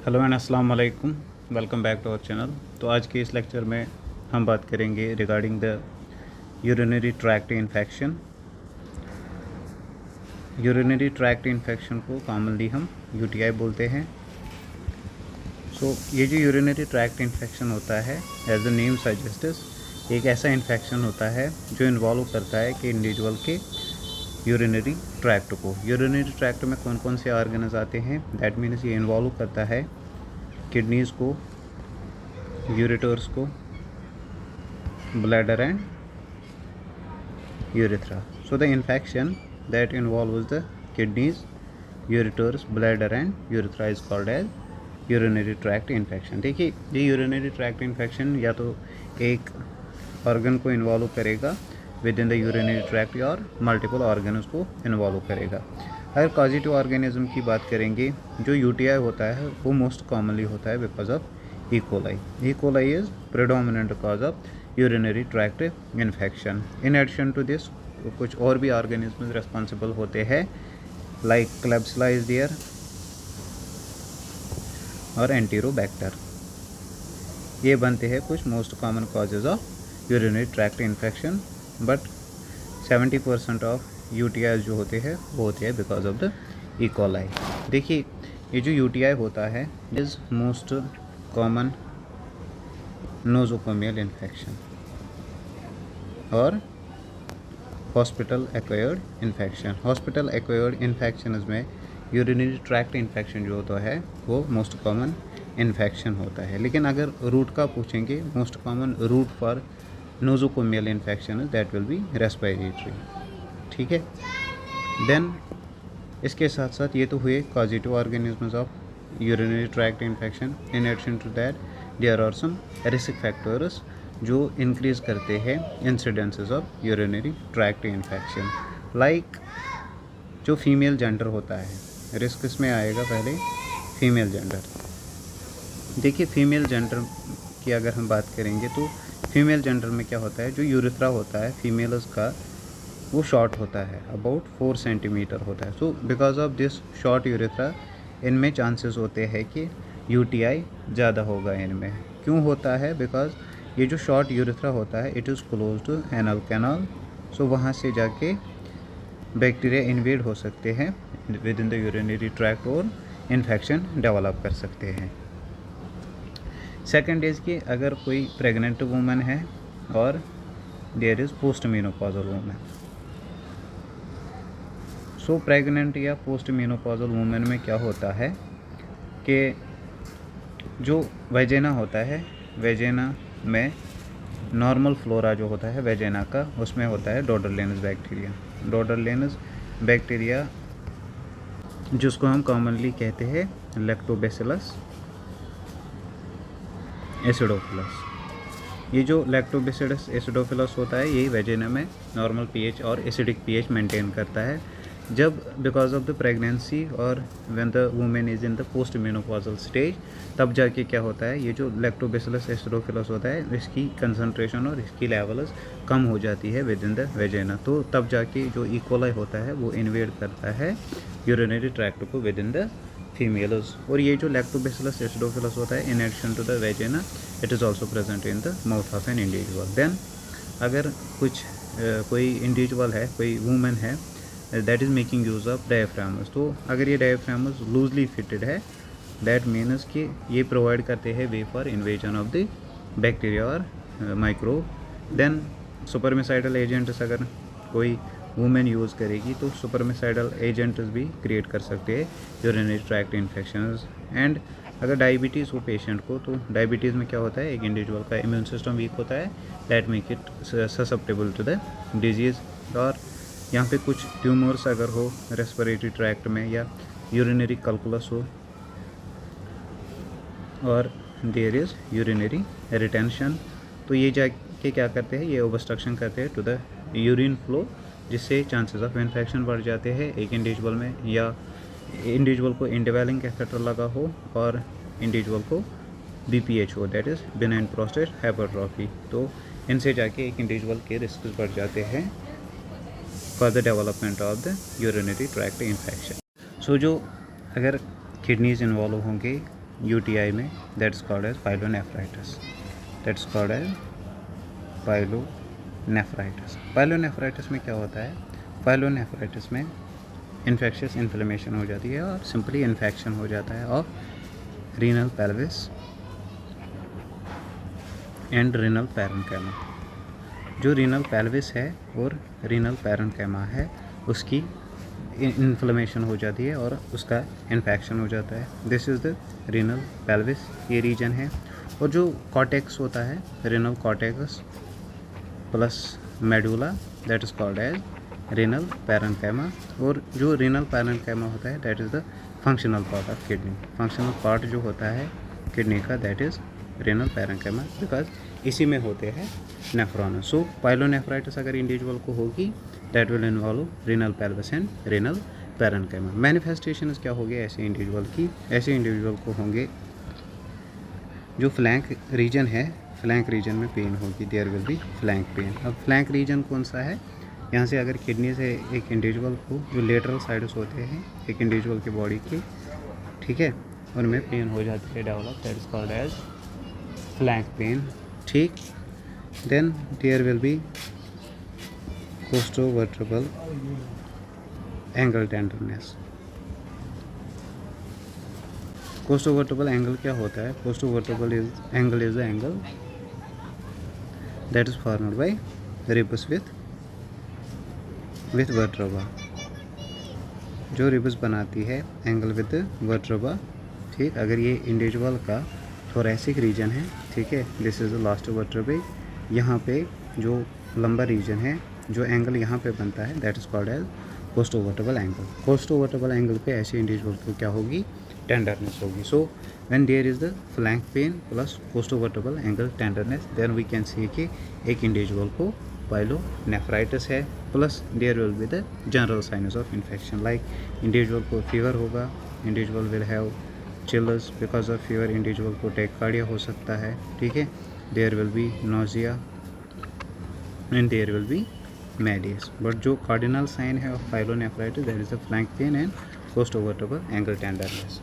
Hello and अस्सलाम वालेकुम, welcome back to our channel. तो आज के इस लेक्चर में हम बात करेंगे regarding the urinary tract infection. Urinary tract infection को कॉमनली हम यूटीआई बोलते हैं। ये जो यूरिनरी ट्रैक्ट इन्फेक्शन होता है, एज द नेम सजेस्ट्स, एक ऐसा इन्फेक्शन होता है जो इन्वॉल्व करता है कि इंडिविजुअल के यूरिनरी ट्रैक्ट को। यूरिनरी ट्रैक्ट में कौन कौन से ऑर्गन्स आते हैं, दैट मीन्स ये इन्वॉल्व करता है किडनीज़ को, यूरेटर्स को, bladder and urethra. So the infection that involves the kidneys, ureters, bladder and urethra is called as urinary tract infection. देखिए, ये यूरिनरी ट्रैक्ट इन्फेक्शन या तो एक ऑर्गन को इन्वॉल्व करेगा with in the urinary tract और multiple organs को involve करेगा। अगर पॉजिटिव ऑर्गेनिज्म की बात करेंगे, जो यूटीआई होता है वो मोस्ट कॉमनली होता है because of E coli. E coli is predominant cause of urinary tract infection. In addition to this कुछ और भी ऑर्गेनिज्म रिस्पॉन्सिबल होते हैं, लाइक क्लेब्सिला इज देयर और एंटीरोबैक्टर। ये बनते हैं कुछ most common causes of urinary tract infection, but 70% of UTI जो होते हैं वो होते हैं because of the E coli. देखिए, ये जो यूटीआई होता है is most common nosocomial infection और hospital acquired infection. Hospital acquired infection में यूरिनरी ट्रैक्ट इन्फेक्शन जो होता है वो मोस्ट कॉमन इन्फेक्शन होता है। लेकिन अगर रूट का पूछेंगे, most common route for nosocomial infection that will be respiratory. ठीक है, देन इसके साथ साथ ये तो हुए positive organisms of urinary tract infection. In addition to that there are some risk factors जो इंक्रीज करते हैं incidences of urinary tract infection, like जो फीमेल जेंडर होता है, रिस्क इसमें आएगा पहले फीमेल जेंडर। देखिए, फीमेल जेंडर की अगर हम बात करेंगे तो फीमेल जेंडर में क्या होता है, जो यूरेथ्रा होता है फीमेल्स का वो शॉर्ट होता है, अबाउट 4 सेंटीमीटर होता है। So because of this short urethra इनमें चांसेस होते हैं कि यूटीआई ज़्यादा होगा इनमें। क्यों होता है? बिकॉज ये जो शॉर्ट यूरेथ्रा होता है it is close to anal canal. So वहाँ से जाके बैक्टीरिया इन्वेड हो सकते हैं within the urinary tract और इन्फेक्शन डेवलप कर सकते हैं। सेकेंड इज़ कि अगर कोई प्रेग्नेंट वूमेन है और there is post menopausal women. So pregnant या पोस्ट मेनोपॉजल वूमेन में क्या होता है कि जो वेजेना होता है, वेजेना में नॉर्मल फ्लोरा जो होता है वेजेना का, उसमें होता है डोडरलेनस बैक्टीरिया। डोडरलेनस बैक्टीरिया जिसको हम कॉमनली कहते हैं लैक्टोबैसिलस एसिडोफिलस। ये जो लैक्टोबैसिलस एसिडोफिलस होता है यही वेजेना में नॉर्मल पीएच और एसिडिक पीएच मेंटेन करता है। जब बिकॉज ऑफ द प्रेगनेंसी और when the women is in the post menopausal stage, तब जाके क्या होता है, ये जो लैक्टोबैसिलस एसिडोफिलस होता है इसकी कंसंट्रेशन और इसकी लेवल्स कम हो जाती है विद इन द वेजेना। तो तब जाके जो ई कोलाई होता है वो इन्वेड करता है यूरिनरी ट्रैक्ट को विद इन द फीमेल्स। और ये जो लैक्टोबैसिलस एसिडोफिलस होता है in addition to the vagina it is also present in the mouth of an individual. Then अगर कोई इंडिविजुअल है, कोई वूमेन है that is making use of diaphragms, तो अगर ये डायफ्रामस लूजली फिटेड है दैट मीन्स कि ये प्रोवाइड करते हैं way for invasion of the bacteria और माइक्रोब। देन सुपरमिसाइडल एजेंट्स अगर कोई वुमेन यूज़ करेगी तो सुपरमिसाइडल एजेंट्स भी क्रिएट कर सकते हैं यूरिनरी ट्रैक्ट इन्फेक्शंस। एंड अगर डायबिटीज़ हो पेशेंट को, तो डायबिटीज़ में क्या होता है, एक इंडिविजुअल का इम्यून सिस्टम वीक होता है, that make it susceptible to the disease. और यहाँ पे कुछ ट्यूमर्स अगर हो रेस्पिरेटरी ट्रैक्ट में या यूरिनरी कैलकुलस हो और देयर इज़ यूरिनरी रिटेंशन, तो ये जाके क्या करते हैं, ये ओबस्ट्रक्शन करते हैं टू द यूरिन फ्लो, जिससे चांसेस ऑफ इन्फेक्शन बढ़ जाते हैं एक इंडिविजुअल में, या इंडिविजुअल को इंडिवेलिंग कैथेटर लगा हो और इंडिविजुअल को BPH हो, that is benign prostate hypertrophy. तो इनसे जाके एक इंडिविजुअल के रिस्क बढ़ जाते हैं for the development of the urinary tract infection. So जो अगर किडनीज़ इन्वॉल्व होंगे UTI में, that is called as pyelonephritis, that is called as pyelonephritis. Pyelonephritis में क्या होता है, पाइलोनेफ्राइटिस में इन्फेक्शियस इन्फ्लेमेशन हो जाती है और सिंपली इन्फेक्शन हो जाता है of renal pelvis and renal parenchyma. जो रीनल पेल्विस है और रीनल पैरेन्काइमा है उसकी इन्फ्लेमेशन हो जाती है और उसका इन्फेक्शन हो जाता है। This is the renal pelvis, ये रीजन है। और जो कॉर्टेक्स होता है, renal cortex plus medulla, that is called as renal parenchyma. और जो रीनल पैरेन्काइमा होता है that is the functional part of kidney. Functional part जो होता है किडनी का that is renal parenchyma, because इसी में होते हैं नेफ्रॉन। सो पाइलोनेफ्राइटिस अगर इंडिविजुअल को होगी that will involve renal pelvis and renal parenchyma. Manifestation क्या होगी ऐसे इंडिविजुअल की, ऐसे इंडिविजुअल को होंगे जो फ्लैंक रीजन है, फ्लैंक रीजन में पेन होगी, there will be flank pain. अब फ्लैंक रीजन कौन सा है, यहाँ से अगर किडनी से एक इंडिविजुअल को जो लेटरल साइड्स होते हैं एक इंडिविजुअल की बॉडी की, ठीक है, उनमें पेन हो जाती है develop, that is called as flank pain, ठीक। Then there will be costovertebral angle tenderness. Costovertebral angle क्या होता है, costovertebral angle is the angle that is formed by ribs with vertebra. जो रिब्स बनाती है एंगल विद वर्टेब्रा, ठीक। अगर ये इंडिविजुअल का थोरैसिक रीजन है, ठीक है, this is the last vertebra, यहाँ पे जो लंबर रीजन है, जो एंगल यहाँ पे बनता है that is called as costovertebral angle. Costovertebral angle पे ऐसे इंडिविजुअल को क्या होगी, टेंडरनेस होगी। So when there is the flank pain plus costovertebral angle tenderness, then we can see कि एक इंडिविजुअल को पाइलोनेफ्राइटिस है, plus there will be the general signs of infection, like individual को फीवर होगा, individual will have chills because of fever, individual को tachycardia हो सकता है, ठीक है, there will be nausea and there will be malaise. But जो cardinal sign है of pyelonephritis that is the flank pain and costovertebral angle tenderness.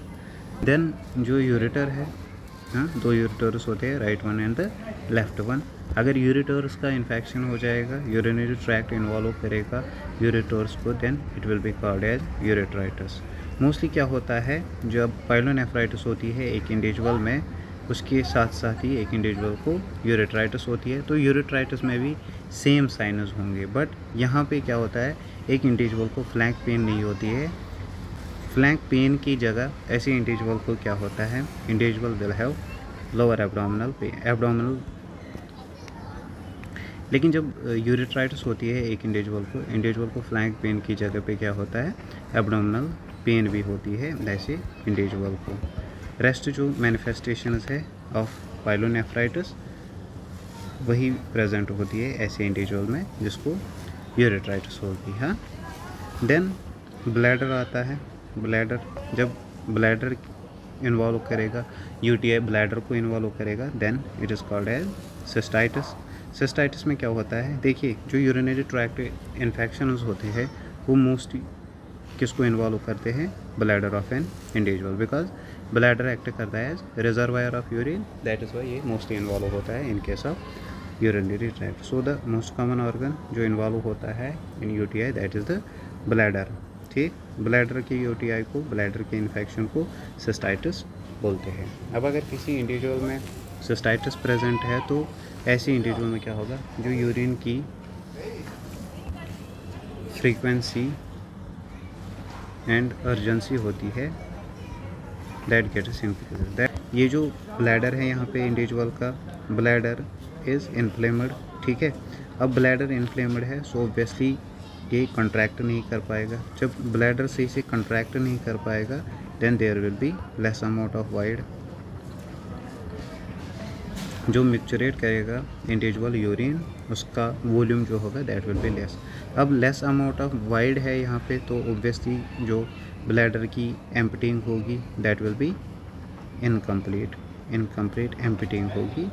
Then जो ureter है, हाँ, दो यूरेटर्स होते हैं, right one and the left one. अगर ureters का इन्फेक्शन हो जाएगा, यूरिनरी ट्रैक्ट इन्वॉल्व करेगा यूरेटर्स को, then it will be called as ureteritis. Mostly क्या होता है, जब पाइलोनेफ्राइटिस होती है एक इंडिविजुअल में, उसके साथ साथ ही एक इंडिविजुअल को यूरेट्राइटिस होती है, तो यूरेट्राइटिस में भी सेम साइनस होंगे। बट यहाँ पे क्या होता है, एक इंडिविजुअल को फ्लैंक पेन नहीं होती है, फ्लैंक पेन की जगह ऐसे इंडिविजुअल को क्या होता है, individual will have lower abdominal pen, abdominal. लेकिन जब यूरेट्राइटिस होती है एक इंडिविजुअल को फ्लैंक पेन की जगह पे क्या होता है, एब्डोमिनल पेन भी होती है ऐसे इंडिविजुअल को। रेस्ट जो मैनिफेस्टेशंस है ऑफ पाइलोनेफ्राइटिस वही प्रेजेंट होती है ऐसे इंडिविजुअल में जिसको यूरेट्राइटिस होगी, हाँ। देन ब्लैडर आता है, ब्लैडर जब ब्लैडर इन्वॉल्व करेगा, यूटीआई ब्लैडर को इन्वॉल्व करेगा, then it is called as cystitis. Cystitis में क्या होता है, देखिए जो यूरिनरी ट्रैक्ट इन्फेक्शंस होते हैं वो मोस्टली किसको इन्वॉल्व करते हैं, bladder of an individual, because bladder act करता है as reservoir of urine, that is why ये मोस्टली इन्वॉल्व होता है in case of urinary tract. So the most common organ जो इन्वॉल्व होता है in UTI that is the bladder, ठीक। Bladder की यूटीआई को, ब्लैडर के इन्फेक्शन को सिस्टाइटिस बोलते हैं। अब अगर किसी इंडिविजुअल में सिस्टाइटिस प्रेजेंट है तो ऐसे इंडिविजुअल में क्या होगा, जो यूरिन की फ्रीक्वेंसी एंड अर्जेंसी होती है दैट गेट्स इंक्रीज। दैट ये जो ब्लैडर है यहाँ पे इंडिविजुअल का, ब्लैडर इज़ इन्फ्लेम्ड, ठीक है। अब ब्लैडर इन्फ्लेम्ड है सो ऑब्वियसली ये कंट्रैक्ट नहीं कर पाएगा। जब ब्लैडर सही से कंट्रैक्ट नहीं कर पाएगा then there will be less amount of void, जो मिक्चरेट करेगा इंडिविजुअल यूरिन, उसका वॉल्यूम जो होगा दैट विल बी लेस। अब लेस अमाउंट ऑफ वाइड है यहाँ पे तो ऑब्वियसली जो ब्लैडर की एम्पटिंग होगी that will be incomplete, incomplete emptying होगी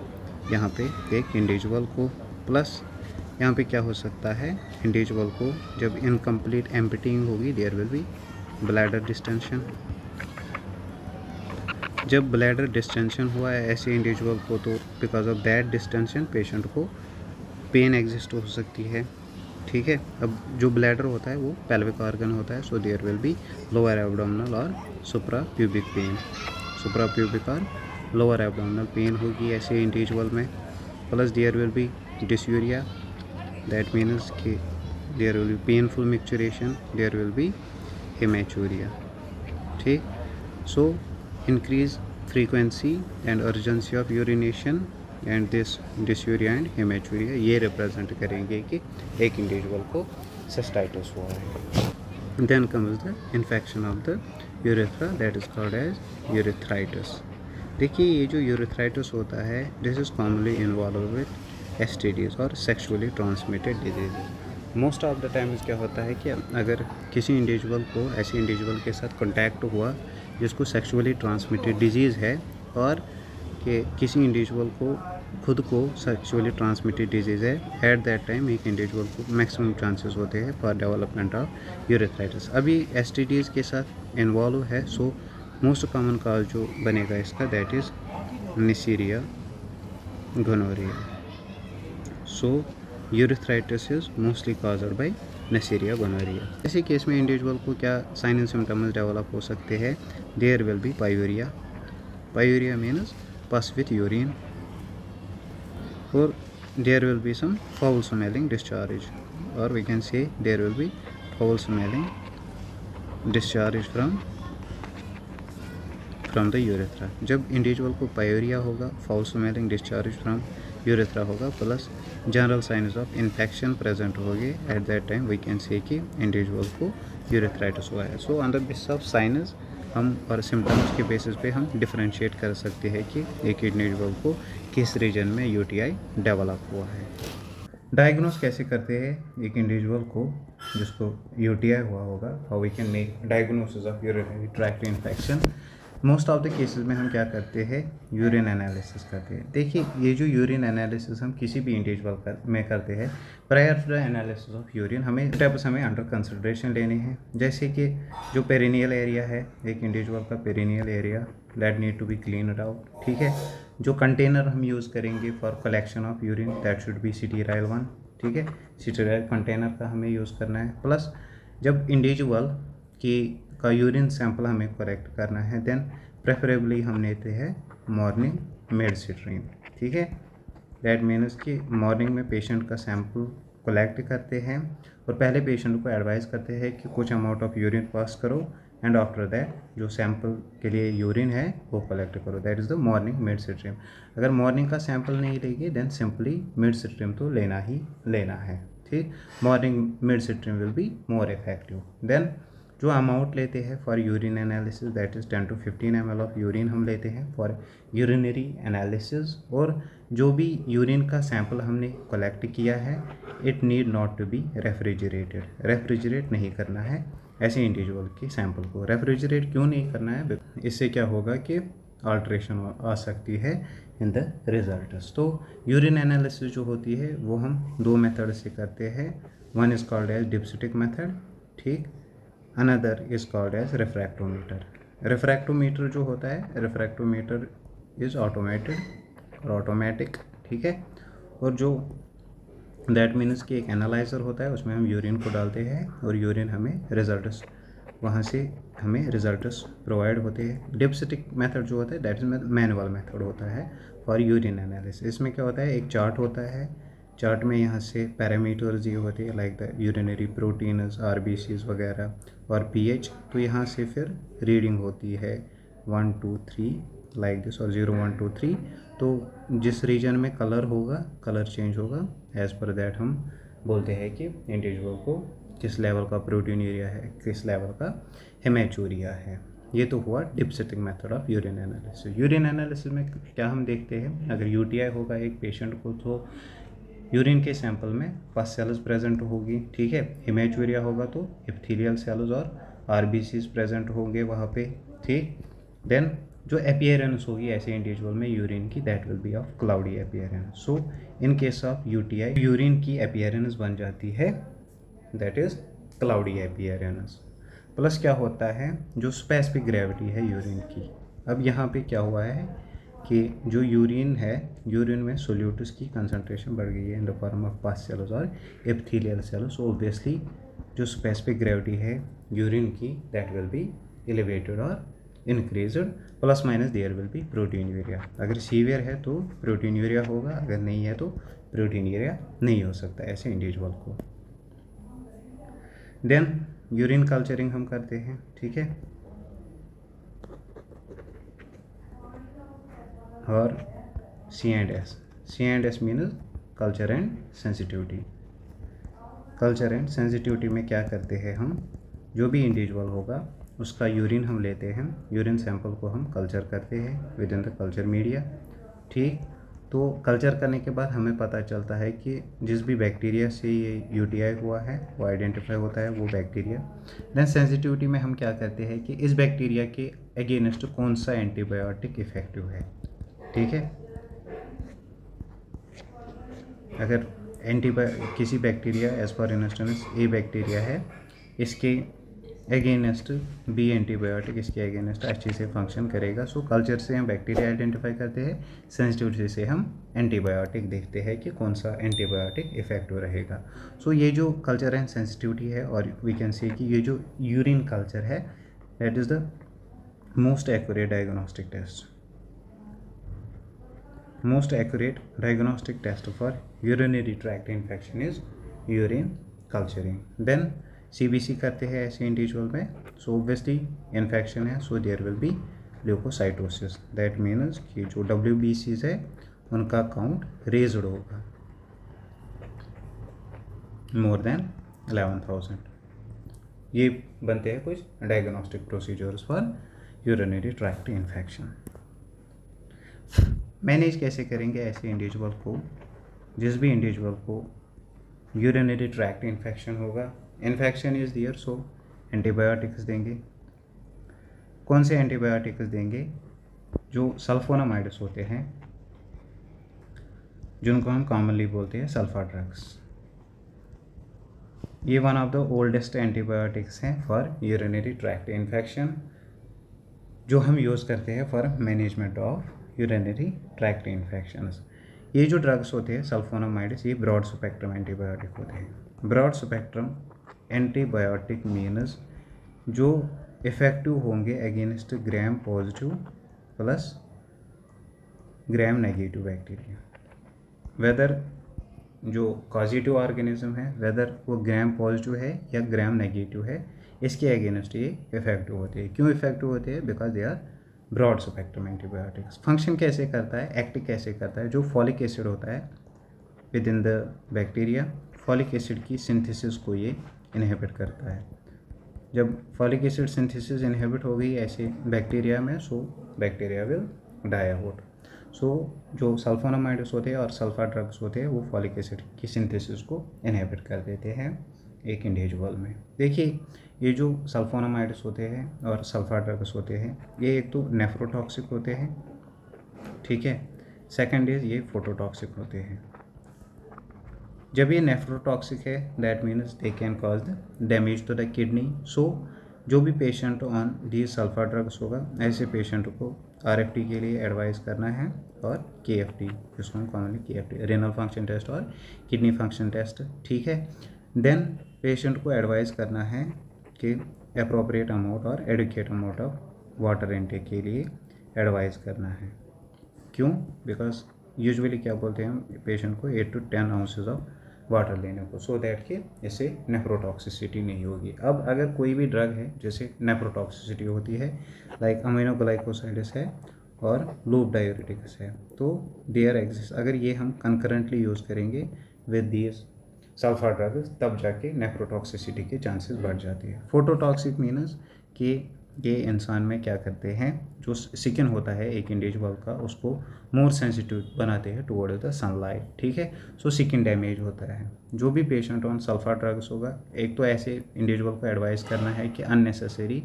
यहाँ पे एक इंडिविजुअल को। प्लस यहाँ पे क्या हो सकता है, इंडिविजुअल को जब इनकम्प्लीट एम्पटिंग होगी there will be bladder distension, जब ब्लैडर डिस्टेंशन हुआ है ऐसे इंडिविजुअल को, तो because of that distension patient को पेन एग्जिस्ट हो सकती है। ठीक है, अब जो ब्लैडर होता है वो पेल्विक ऑर्गन होता है, so there will be lower abdominal और supra pubic pain, supra pubic और लोअर एब्डोमिनल पेन होगी ऐसे इंडिविजुअल में। Plus there will be dysuria, that means कि there will be painful micturition, there will be haematuria. ठीक, so increase frequency and urgency of urination and this dysuria and haematuria ये represent करेंगे कि एक individual को cystitis हुआ है। Then comes the infection of the urethra, that is called as urethritis. देखिए ये जो यूरेथ्राइटिस होता है this is commonly involve with STDs और sexually transmitted disease. Most of the times क्या होता है कि अगर किसी इंडिविजुअल को ऐसे इंडिविजुअल के साथ कॉन्टैक्ट हुआ जिसको सेक्सुअली ट्रांसमिटेड डिजीज़ है और कि किसी इंडिविजुअल को खुद को सेक्सुअली ट्रांसमिटेड डिजीज़ है, एट दैट टाइम एक इंडिविजुअल को मैक्सिमम चांसेस होते हैं फॉर डेवलपमेंट ऑफ यूरेथ्राइटिस। अभी एसटीडीज़ के साथ इन्वॉल्व है, सो मोस्ट कॉमन कॉज जो बनेगा इसका that is Neisseria gonorrhoea. So urethritis is mostly caused by Neisseria gonorrhoea. ऐसे केस में इंडिविजुअल को क्या साइन एंड सिम्टम्स डेवलप हो सकते हैं? There will be pyuria, pyuria means pus with urine, और there will be some foul smelling discharge, और we can say there will be foul smelling discharge from the urethra. जब individual को pyuria होगा, foul smelling discharge from urethra होगा, plus general signs of infection present होंगे, at that time we can say कि individual को urethritis हुआ है। So on the basis of signs हम और सिम्टम्स के बेसिस पे हम डिफरेंशिएट कर सकते हैं कि एक इंडिविजुअल को किस रीजन में यूटीआई डेवलप हुआ है। डायग्नोस कैसे करते हैं एक इंडिविजुअल को जिसको यूटीआई हुआ होगा, how we can make diagnosis of urinary tract infection. Most of the cases में हम क्या करते हैं, यूरिन एनालिसिस करते हैं। देखिए ये जो यूरिन एनालिसिस हम किसी भी इंडिविजुअल में करते हैं, prior to the analysis of urine हमें स्टेप्स हमें अंडर कंसिडरेशन लेने हैं। जैसे कि जो पेरिनियल एरिया है एक इंडिविजुअल का, perineal area that need to be cleaned out. ठीक है, जो कंटेनर हम यूज़ करेंगे for collection of urine that should be sterile one. ठीक है, स्टीराइल कंटेनर का हमें यूज़ करना है। प्लस जब इंडिविजुअल का यूरिन सैंपल हमें कलेक्ट करना है, देन प्रेफरेबली हम लेते हैं मॉर्निंग मिड स्ट्रीम। ठीक है, दैट मीन्स कि मॉर्निंग में पेशेंट का सैंपल कलेक्ट करते हैं और पहले पेशेंट को एडवाइस करते हैं कि कुछ अमाउंट ऑफ यूरिन पास करो एंड आफ्टर दैट जो सैंपल के लिए यूरिन है वो कलेक्ट करो, that is the morning mid stream. अगर मॉर्निंग का सैंपल नहीं लेंगे देन सिंपली मिड स्ट्रीम तो लेना ही लेना है। ठीक, morning mid stream will be more effective. Then जो अमाउंट लेते हैं for urine analysis that is 10 to 15 ml of urine हम लेते हैं फॉर यूरिनरी एनालिसिस। और जो भी यूरिन का सैंपल हमने कलेक्ट किया है it need not to be refrigerated, refrigerate नहीं करना है ऐसे इंडिविजुअल के सैंपल को। रेफ्रिजरेट क्यों नहीं करना है? इससे क्या होगा कि अल्ट्रेशन आ सकती है इन द रिजल्ट्स। तो यूरिन एनालिसिस जो होती है वो हम दो मेथड से करते हैं, one is called as dipstick method, ठीक, another is called as refractometer. Refractometer जो होता है, रिफ्रैक्टोमीटर इज़ ऑटोमेटेड और ऑटोमेटिक। ठीक है, और जो दैट मीन्स कि एक एनालाइज़र होता है उसमें हम यूरिन को डालते हैं और यूरिन हमें रिजल्ट्स वहाँ से हमें रिजल्ट्स प्रोवाइड होते हैं। डिप्सिटिक मेथड जो होता है दैट इज मैनुअल मेथड होता है फॉर यूरिन एनालिसिस। इसमें क्या होता है, एक चार्ट होता है, चार्ट में यहाँ से पैरामीटर्स ये होते हैं like the urinary proteins, RBCs वगैरह और पीएच। तो यहाँ से फिर रीडिंग होती है 1 2 3 लाइक दिस, और 0 1 2 3। तो जिस रीजन में कलर होगा, कलर चेंज होगा, एज़ पर दैट हम बोलते हैं कि इंडिविजुअल को किस लेवल का प्रोटीनूरिया है, किस लेवल का हेमेचूरिया है। ये तो हुआ dipstick method of urine analysis. Urine analysis में क्या हम देखते हैं, अगर यूटीआई होगा एक पेशेंट को तो यूरिन के सैंपल में पस सेल्स प्रेजेंट होगी। ठीक है, हेमेचूरिया होगा तो एपिथेलियल सेल्स और आरबीसीज प्रेजेंट होंगे वहाँ पे। ठीक, देन जो अपीयरेंस होगी ऐसे इंडिविजुअल में यूरिन की that will B of cloudy appearance. So in case of UTI urine की अपीयरेंस बन जाती है that is cloudy appearance. Plus क्या होता है, जो स्पेसिफिक ग्रेविटी है यूरिन की अब यहाँ पे क्या हुआ है कि जो यूरिन है, यूरिन में सोल्यूट्स की कंसंट्रेशन बढ़ गई है in the form of pus cells और एपिथेलियल सेल्स। सो ऑब्वियसली जो स्पेसिफिक ग्रेविटी है यूरिन की दैट विल बी एलिवेटेड और increased, plus minus there will be proteinuria. अगर सीवियर है तो प्रोटीन यूरिया होगा, अगर नहीं है तो प्रोटीन यूरिया नहीं हो सकता ऐसे इंडिविजुअल को। देन यूरिन कल्चरिंग हम करते हैं, ठीक है। और C&S means culture and sensitivity. Culture and sensitivity में क्या करते हैं हम, जो भी इंडिविजुअल होगा उसका यूरिन हम लेते हैं, यूरिन सैंपल को हम कल्चर करते हैं within the culture media, ठीक। तो कल्चर करने के बाद हमें पता चलता है कि जिस भी बैक्टीरिया से ये UTI हुआ है वो आइडेंटिफाई होता है वो बैक्टीरिया। देन सेंसिटिविटी में हम क्या करते हैं कि इस बैक्टीरिया के अगेंस्ट कौन सा एंटीबायोटिक इफेक्टिव है, ठीक है। अगर किसी bacteria as for instance a bacteria है, इसके अगेंस्ट बी एंटीबायोटिक इसके अगेंस्ट अच्छे से फंक्शन करेगा। सो कल्चर से हम बैक्टीरिया आइडेंटिफाई करते हैं, सेंसिटिविटी से हम एंटीबायोटिक देखते हैं कि कौन सा एंटीबायोटिक इफेक्टिव रहेगा। सो ये जो कल्चर एंड सेंसिटिविटी है, और वी कैन से कि ये जो यूरिन कल्चर है that is the most accurate diagnostic test. Most accurate diagnostic test for urinary tract infection is urine culturing. Then CBC करते हैं ऐसे इंडिविजुअल में, सो ऑब्वियसली इन्फेक्शन है, so there will be leukocytosis. That means कि जो WBCs है उनका count raised होगा मोर देन 11,000। ये बनते हैं कुछ diagnostic procedures for urinary tract infection. Manage कैसे करेंगे ऐसे इंडिविजुअल को, जिस भी इंडिविजुअल को यूरिनरी ट्रैक्ट इन्फेक्शन होगा, infection is there, so antibiotics देंगे। कौन से एंटीबायोटिक्स देंगे, जो सल्फोनामाइड्स होते हैं जिनको हम कॉमनली बोलते हैं सल्फा ड्रग्स। ये one of the oldest antibiotics हैं फॉर यूरिनरी ट्रैक्ट इन्फेक्शन, जो हम यूज़ करते हैं for management of urinary tract infections. ये जो ड्रग्स होते हैं सल्फोनामाइड्स, ये ब्रॉड स्पेक्ट्रम एंटीबायोटिक होते हैं। ब्रॉड स्पेक्ट्रम एंटीबायोटिक मीन्स जो इफेक्टिव होंगे against gram positive plus gram negative bacteria. Whether जो कॉजिटिव ऑर्गेनिज्म है, वेदर वो ग्राम पॉजिटिव है या ग्राम नेगेटिव है, इसके अगेंस्ट ये इफेक्टिव होते हैं। क्यों इफेक्टिव होते हैं? Because they are broad spectrum antibiotics. Function कैसे करता है, एक्ट कैसे करता है, जो फॉलिक एसिड होता है with in the bacteria, folic acid की सिंथेसिस को ये इनहिबिट करता है। जब फॉलिक एसिड सिंथेसिस इनहिबिट हो गई ऐसे बैक्टीरिया में, so bacteria will die out. So जो सल्फोनामाइड्स होते हैं और सल्फा ड्रग्स होते हैं वो फॉलिक एसिड की सिंथेसिस को इनहिबिट कर देते हैं एक इंडिविजुअल में। देखिए ये जो सल्फोनामाइड्स होते हैं और सल्फा ड्रग्स होते हैं, ये एक तो नेफ्रोटॉक्सिक होते हैं, ठीक है। सेकंड इज ये फोटोटॉक्सिक होते हैं। जब ये नेफ्रोटॉक्सिक है that means they can cause the damage to the kidney. So जो भी patient on the sulpha drugs होगा, ऐसे पेशेंट को RFT के लिए एडवाइस करना है, और KFT जिसको हम commonly KFT renal function test और किडनी फंक्शन टेस्ट, ठीक है। देन पेशेंट को एडवाइस करना है कि अप्रोप्रिएट अमाउंट और adequate amount of water intake के लिए एडवाइस करना है। क्यों? बिकॉज यूजुअली क्या बोलते हैं हम पेशेंट को 8 to 10 ounces ऑफ वाटर लेने को, सो दैट कि इससे नेफ्रोटॉक्सिसिटी नहीं होगी। अब अगर कोई भी ड्रग है जैसे नेफ्रोटॉक्सिसिटी होती है, लाइक अमीनोग्लाइकोसाइड्स है और लूप डायूरेटिक्स है, तो देयर एग्जिस्ट, अगर ये हम कंकरेंटली यूज़ करेंगे विद दीज सल्फा ड्रग्स, तब जाके नेफ्रोटॉक्सिसिटी के चांसेस बढ़ जाती है। फोटोटॉक्सिक मीन्स कि ये इंसान में क्या करते हैं, जो स्किन होता है एक इंडिविजुअल का, उसको मोर सेंसिटिव बनाते हैं टुवर्ड द सनलाइट, ठीक है। सो स्किन डैमेज होता है। जो भी पेशेंट ऑन सल्फा ड्रग्स होगा, एक तो ऐसे इंडिविजुअल को एडवाइस करना है कि अननेसेसरी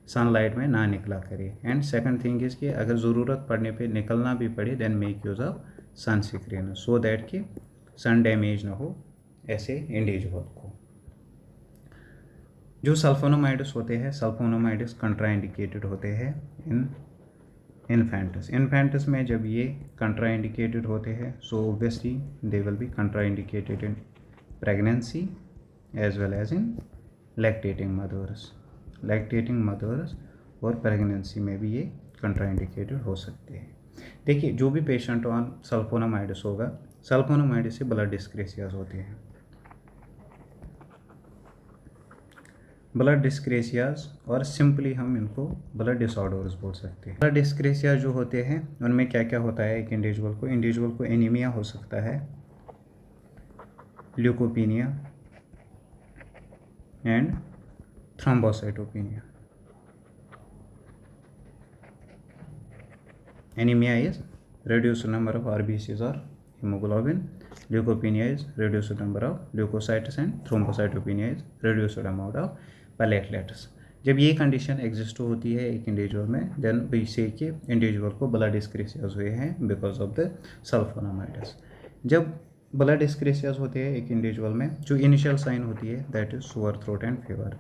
सनलाइट में ना निकला करे, एंड सेकंड थिंग इज़ कि अगर ज़रूरत पड़ने पे निकलना भी पड़े then make use of sunscreen, so that कि सन डैमेज ना हो ऐसे इंडिविजुअल को। जो सल्फोनामाइड्स होते हैं, सल्फोनामाइड्स कंट्राइंडिकेटेड होते हैं इन इन्फेंटस में जब ये कंट्राइंडिकेटेड होते हैं, so obviously they will be contraindicated in pregnancy as well as in lactating mothers और प्रेगनेंसी में भी ये कंट्राइंडिकेटेड हो सकते हैं। देखिए, जो भी पेशेंट ऑन सल्फोनामाइड्स होगा, सल्फोनामाइड्स से ब्लड डिस्क्रेसियाज होते हैं। ब्लड डिस्क्रेसियाज, और सिंपली हम इनको ब्लड डिसऑर्डर्स बोल सकते हैं। ब्लड डिस्क्रेसियाज जो होते हैं उनमें क्या क्या होता है, एक इंडिविजुअल को एनीमिया हो सकता है, leucopenia and thrombocytopenia. Anemia is reduced number of RBCs or hemoglobin. Leukopenia is reduced number of leukocytes and thrombocytopenia is reduced amount of platelets. जब ये कंडीशन एग्जिस्ट होती है एक इंडिविजुअल में, देन वी से कि इंडिविजुअल को ब्लड डिस्क्रेसियाज हुए हैं बिकॉज ऑफ द सल्फोनामाइड्स। जब ब्लड डिस्क्रेसियाज होते हैं एक इंडिविजुअल में, जो इनिशियल साइन होती है that is sore throat and fever.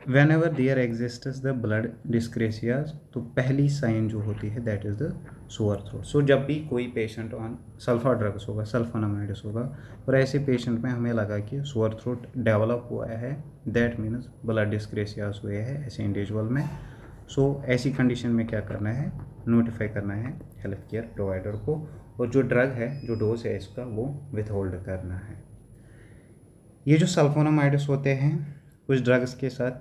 Whenever there exists the blood dyscrasias, तो पहली साइन जो होती है that is the sore throat. So जब भी कोई पेशेंट ऑन सल्फा ड्रग्स होगा, सल्फोनामाइड्स होगा, और ऐसे पेशेंट में हमें लगा कि सोअर थ्रोट डेवलप हुआ है, दैट मीन्स ब्लड डिस्क्रेसियाज हुए हैं ऐसे इंडिविजुअल में। सो ऐसी कंडीशन में क्या करना है, नोटिफाई करना है हेल्थ केयर प्रोवाइडर को, और जो ड्रग है, जो डोज है इसका, वो विथहोल्ड करना है। ये जो सल्फोनामाइड्स होते हैं, कुछ ड्रग्स के साथ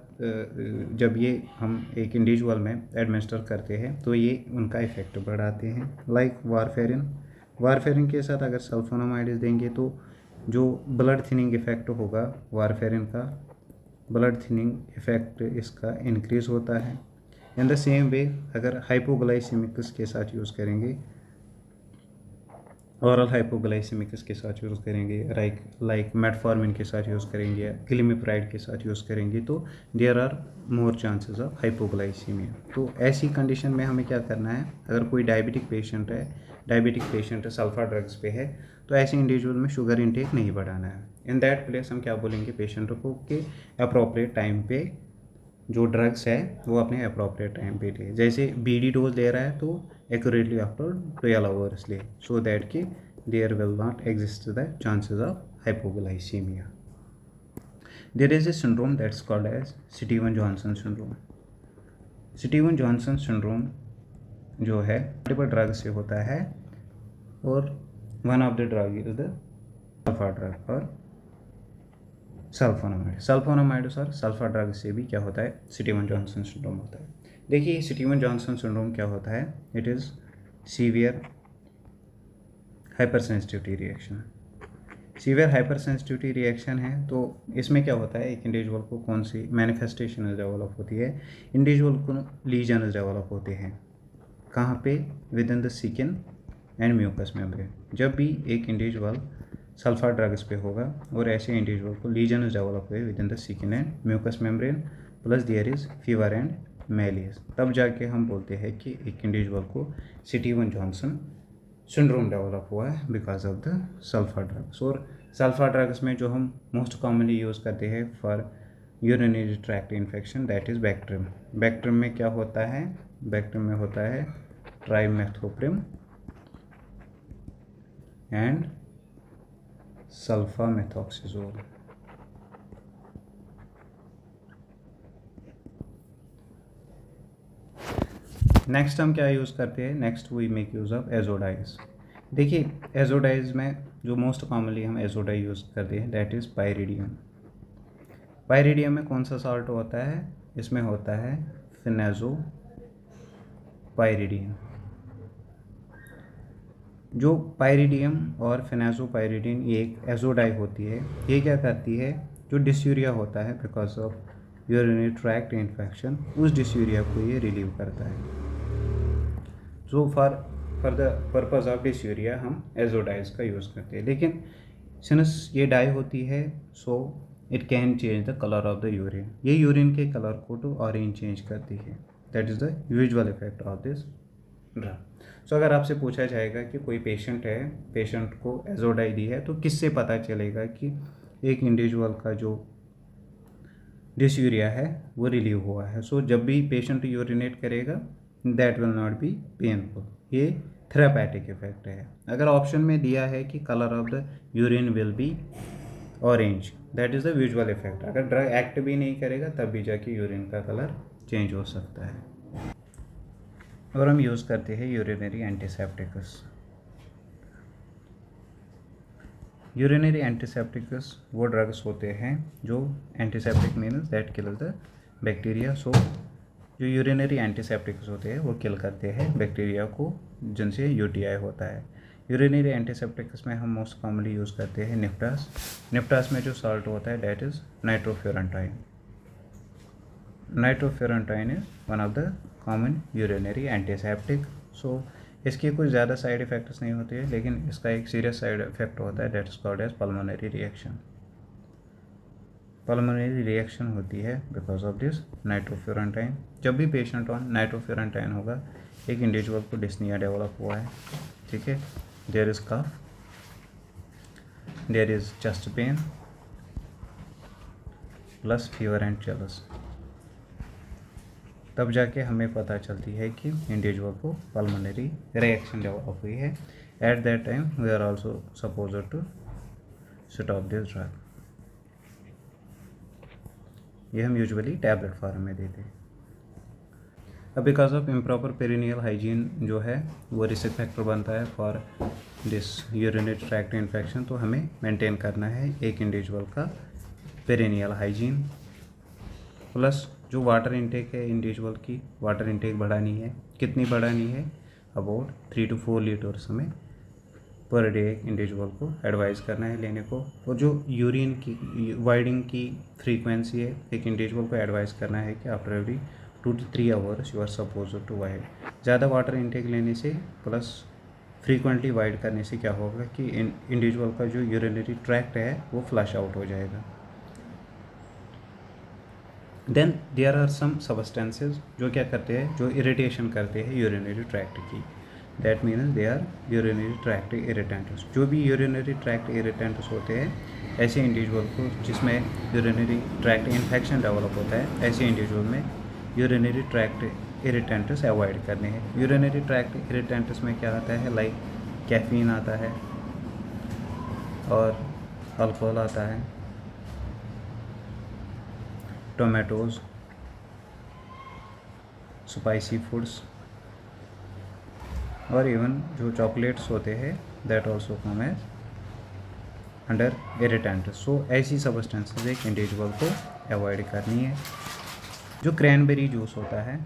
जब ये हम एक इंडिविजुअल में एडमिनिस्टर करते हैं तो ये उनका इफेक्ट बढ़ाते हैं। लाइक वारफेरिन के साथ अगर सल्फोनामाइड्स देंगे तो जो ब्लड थिनिंग इफेक्ट होगा वारफेरिन का, ब्लड थिनिंग इफेक्ट इसका इंक्रीज़ होता है। इन द सेम वे अगर हाइपोग्लाइसेमिक्स के साथ यूज़ करेंगे, औरल हाइपोग्लाइसेमिक्स के साथ यूज़ करेंगे, लाइक मेटफॉर्मिन के साथ यूज़ करेंगे या ग्लिमिप्राइड के साथ यूज़ करेंगे, तो there are more chances of hypoglycaemia. तो ऐसी कंडीशन में हमें क्या करना है, अगर कोई डायबिटिक पेशेंट है सल्फा ड्रग्स पे है, तो ऐसे इंडिविजुअल में शुगर इंटेक नहीं बढ़ाना है। इन दैट प्लेस हम क्या बोलेंगे पेशेंट को कि अप्रोप्रिएट टाइम पे जो ड्रग्स है वो अपने अप्रोप्रिएट टाइम पे ले। जैसे बीडी डोज ले रहा है तो एक्यूरेटली आफ्टर 12 आवर्स ले, सो दैट कि there will not exist the chances of hypoglycaemia. There is a syndrome that's called as Steven Johnson syndrome. Steven Johnson syndrome जो है मल्टीपल ड्रग से होता है, और one of the drug is the sulfa drug और sulfonamides और sulfa drug से भी क्या होता है, स्टीवन-जॉनसन सिंड्रोम होता है। देखिए, स्टीवन-जॉनसन सिंड्रोम क्या होता है, it is severe hypersensitivity reaction. Severe hypersensitivity reaction है, तो इसमें क्या होता है, एक इंडिविजुअल को कौन सी मैनिफेस्टेशन डेवलप होती है, इंडिविजुअल को लीजन डेवलप होते हैं, कहाँ पे, within the skin and mucous membrane. जब भी एक इंडिविजुअल सल्फा ड्रग्स पे होगा और ऐसे इंडिविजुअल को लीजन डेवलप हुए within the skin and mucous membrane, plus there is fever and malaise, तब जाके हम बोलते हैं कि एक इंडिविजुअल को स्टीवन-जॉनसन सिंड्रोम डेवलप हुआ है because of the sulpha drugs. और सल्फा ड्रग्स में जो हम मोस्ट कॉमनली यूज़ करते हैं for urinary tract infection that is Bactrim. Bactrim में क्या होता है, बैक्ट्रिम में होता है ट्राइमेथोप्रिम एंड सल्फामेथॉक्सिजोल। नेक्स्ट हम क्या यूज़ करते हैं, next we make use of azo dyes. देखिए, एजोडाइज में जो मोस्ट कॉमनली हम एजोडाइज यूज़ करते हैं दैट इज़ पायरिडियम। पायरिडियम में कौन सा सॉल्ट होता है, इसमें होता है फिनाज़ोपायरिडियम। जो पायरिडियम और फिनाज़ोपायरिडिन ये एक एजोडाई होती है, ये क्या करती है, जो डिस्यूरिया होता है because of urinary tract infection, उस डिस्यूरिया को ये रिलीव करता है। So for the purpose of dysuria हम एजोडाइज का यूज़ करते हैं। लेकिन सिंस ये डाई होती है, so it can change the colour of the urine. ये यूरिन के कलर को टू ऑरेंज चेंज करती है। That is the usual effect of this drug. So अगर आपसे पूछा जाएगा कि कोई पेशेंट है, पेशेंट को एजोडाई दी है, तो किससे पता चलेगा कि एक इंडिविजुअल का जो डिसयूरिया है वो रिलीव हुआ है। सो जब भी पेशेंट यूरिनेट करेगा that will not be painful. ये थेरापेटिक इफेक्ट है। अगर ऑप्शन में दिया है कि colour of the urine will be orange, that is the visual effect. अगर ड्रग एक्ट भी नहीं करेगा तब भी जाके यूरिन का कलर चेंज हो सकता है। और हम यूज़ करते हैं यूरिनरी एंटीसेप्टिक्स। यूरिनरी एंटीसेप्टिक्स वो ड्रग्स होते हैं जो antiseptic means that kills the bacteria. So जो यूरिनरी एंटीसेप्टिक्स होते हैं वो किल करते हैं बैक्टीरिया को जिनसे यूटीआई होता है। यूरिनरी एंटीसेप्टिक्स में हम मोस्ट कॉमनली यूज़ करते हैं निफ्टास। निफ्टास में जो सॉल्ट होता है that is nitrofurantoin. Nitrofurantoin is one of the common urinary antiseptic. So इसके कुछ ज़्यादा साइड इफ़ेक्ट्स नहीं होते हैं, लेकिन इसका एक सीरियस साइड इफ़ेक्ट होता है that is called as pulmonary reaction. Pulmonary reaction होती है बिकॉज ऑफ दिस नाइट्रोफ्यूरेंटाइन। जब भी पेशेंट ऑन नाइट्रोफ्यूरेंटाइन होगा, एक इंडिविजुअल को डिस्निया डेवलप हुआ है, ठीक है, there is cough, there is chest pain plus fever and chills, तब जाके हमें पता चलती है कि इंडिविजुअल को पल्मोनरी रिएक्शन डेवलप हुई है। At that time we are also supposed to stop this drug. ये हम यूजुअली टैबलेट फॉर्म में देते हैं। अब because of improper perineal hygiene जो है वो रिस्क फैक्टर बनता है for this urinary tract infection. तो हमें मेंटेन करना है एक इंडिविजुअल का पेरिनियल हाइजीन। प्लस जो वाटर इनटेक है इंडिविजुअल की, वाटर इनटेक बढ़ानी है। कितनी बढ़ानी है? अबाउट 3 to 4 लीटर्स हमें पर डे इंडिविजुअल को एडवाइस करना है लेने को। और जो यूरिन की वाइडिंग की फ्रीक्वेंसी है, एक इंडिविजुअल को एडवाइस करना है कि after every 2 to 3 hours you are supposed to void. ज़्यादा वाटर इनटेक लेने से प्लस फ्रीक्वेंटली वाइड करने से क्या होगा कि इंडिविजुअल का जो यूरिनरी ट्रैक्ट है वो फ्लश आउट हो जाएगा। Then there are some substances जो क्या करते हैं, जो इरिटेशन करते हैं यूरिनरी ट्रैक्ट की। That means they are urinary tract irritants. जो भी यूरिनरी ट्रैक्ट इरिटेंट्स होते हैं, ऐसे इंडिविजुअल को जिसमें यूरिनरी ट्रैक्ट इन्फेक्शन डेवलप होता है, ऐसे इंडिविजुअल में यूरिनरी ट्रैक्ट इरिटेंट्स अवॉइड करने हैं। यूरिनरी ट्रैक्ट इरिटेंट्स में क्या आता है, लाइक कैफीन आता है और अल्कोहल आता है, टोमेटोज़, स्पाइसी फूड्स और इवन जो चॉकलेट्स होते हैं that also come as under irritant. So ऐसी सब्सटेंसेस एक इंडिविजुअल को अवॉइड करनी है। जो क्रैनबेरी जूस होता है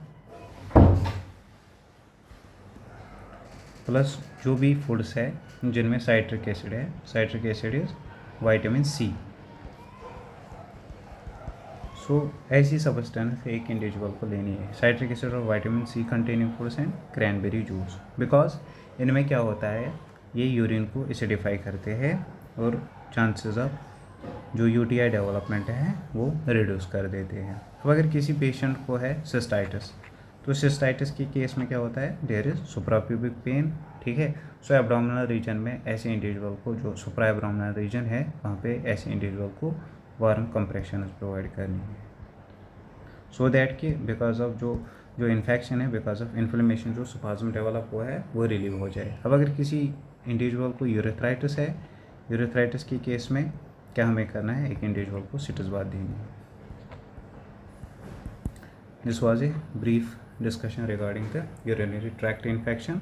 प्लस जो भी फूड्स है जिनमें साइट्रिक एसिड है, citric acid is vitamin C. So ऐसी सब्सटेंस एक इंडिविजुअल को लेनी है, साइट्रिक एसिड और vitamin C containing foods and cranberry juice. Because इनमें क्या होता है, ये यूरिन को एसिडिफाई करते हैं और चांसेस ऑफ जो यूटीआई डेवलपमेंट है वो रिड्यूस कर देते हैं। अब अगर किसी पेशेंट को है सिस्टाइटिस, तो सिस्टाइटिस के केस में क्या होता है, देयर इज सुप्राप्यूबिक पेन, ठीक है। सो एब्डोमिनल रीजन में ऐसे इंडिविजुअल को, जो सुप्रा एब्डोमिनल रीजन है वहाँ पे ऐसे इंडिविजुअल को वार्म कंप्रेशन प्रोवाइड करनी है, सो दैट कि बिकॉज ऑफ जो इन्फेक्शन है, बिकॉज ऑफ इन्फ्लेमेशन जो स्पाज्म डेवलप हुआ है वो रिलीव हो जाए। अब अगर किसी इंडिविजुअल को यूरेथ्राइटिस है, यूरेथ्राइटिस के केस में क्या हमें करना है, एक इंडिविजुअल को सिट्रिस बाथ देनी है। This was a brief discussion regarding the urinary tract infection.